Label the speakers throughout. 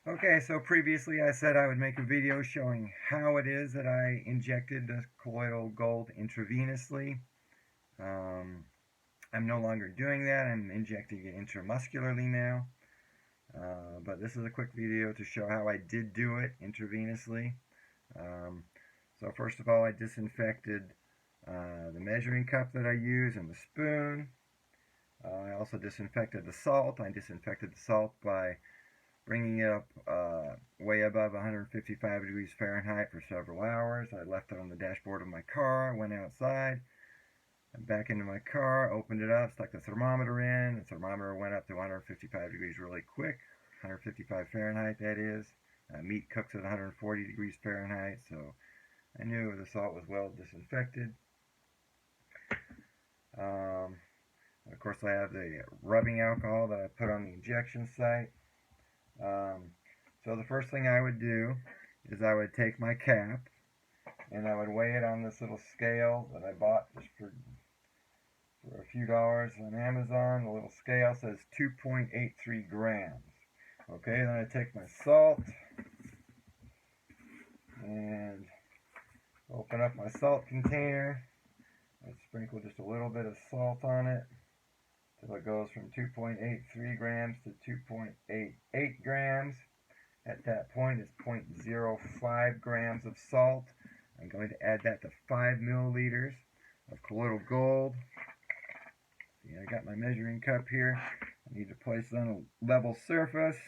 Speaker 1: Okay, so previously I said I would make a video showing how it is that I injected the colloidal gold intravenously. I'm no longer doing that. I'm injecting it intramuscularly now. But this is a quick video to show how I did do it intravenously. So first of all, I disinfected the measuring cup that I use and the spoon. I also disinfected the salt. I disinfected the salt by bringing it up way above 155 degrees Fahrenheit for several hours. I left it on the dashboard of my car, went outside, and back into my car, opened it up, stuck the thermometer in. The thermometer went up to 155 degrees really quick, 155 Fahrenheit that is. Meat cooks at 140 degrees Fahrenheit, so I knew the salt was well disinfected. Of course, I have the rubbing alcohol that I put on the injection site. So the first thing I would do is I would take my cap and I would weigh it on this little scale that I bought just for a few dollars on Amazon. The little scale says 2.83 grams. Okay, then I take my salt and open up my salt container. I sprinkle just a little bit of salt on it till it goes from 2.83 grams to 2.88 grams. At that point, it's 0.05 grams of salt. I'm going to add that to 5 milliliters of colloidal gold. See, I got my measuring cup here. I need to place it on a level surface.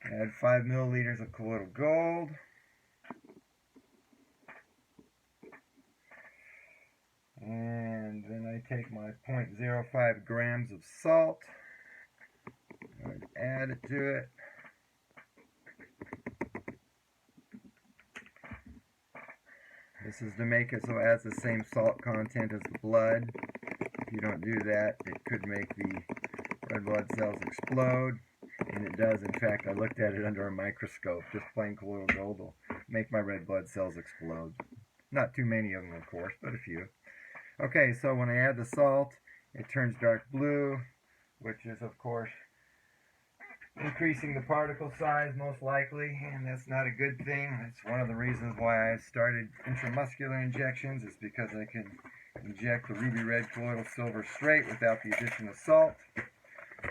Speaker 1: Add 5 milliliters of colloidal gold. And then I take my 0.05 grams of salt. I would add it to it. This is to make it so it has the same salt content as the blood. If you don't do that, it could make the red blood cells explode. And it does. In fact, I looked at it under a microscope. Just plain colloidal gold will make my red blood cells explode. Not too many of them, of course, but a few. Okay, so when I add the salt, it turns dark blue, which is, of course, increasing the particle size most likely, and that's not a good thing. It's one of the reasons why I started intramuscular injections, is because I can inject the ruby red colloidal silver straight without the addition of salt.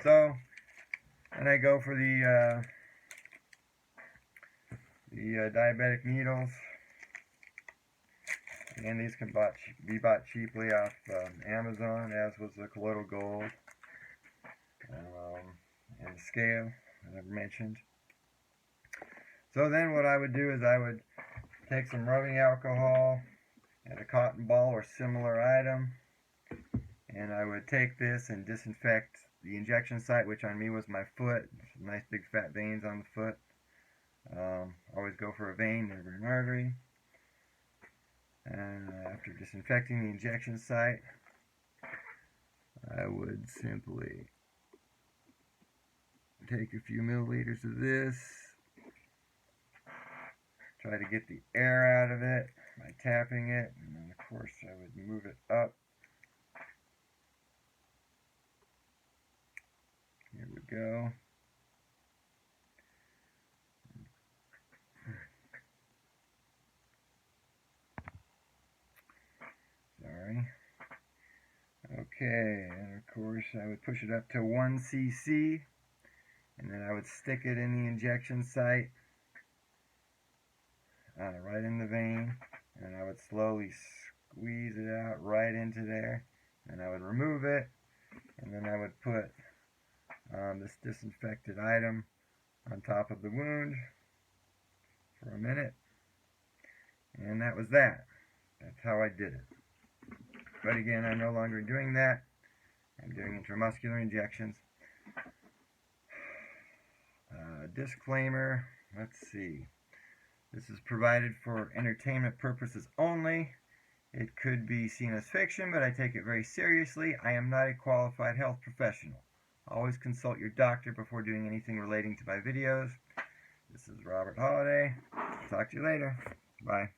Speaker 1: So, and I go for the diabetic needles, and these can be bought cheaply off Amazon, as was the colloidal gold. And the scale that I've mentioned. So then what I would do is I would take some rubbing alcohol and a cotton ball or similar item, and I would take this and disinfect the injection site, which on me was my foot. Some nice big fat veins on the foot. Always go for a vein, never an artery. And after disinfecting the injection site, I would simply take a few milliliters of this, try to get the air out of it by tapping it, and then of course I would move it up. Here we go. Sorry. Okay, and of course I would push it up to 1 cc. And then I would stick it in the injection site, right in the vein, and I would slowly squeeze it out right into there, and I would remove it, and then I would put this disinfected item on top of the wound for a minute, and that was that. That's how I did it. But again, I'm no longer doing that. I'm doing intramuscular injections. Disclaimer, let's see. This is provided for entertainment purposes only. It could be seen as fiction, but I take it very seriously. I am not a qualified health professional. Always consult your doctor before doing anything relating to my videos. This is Robert Holiday. Talk to you later. Bye.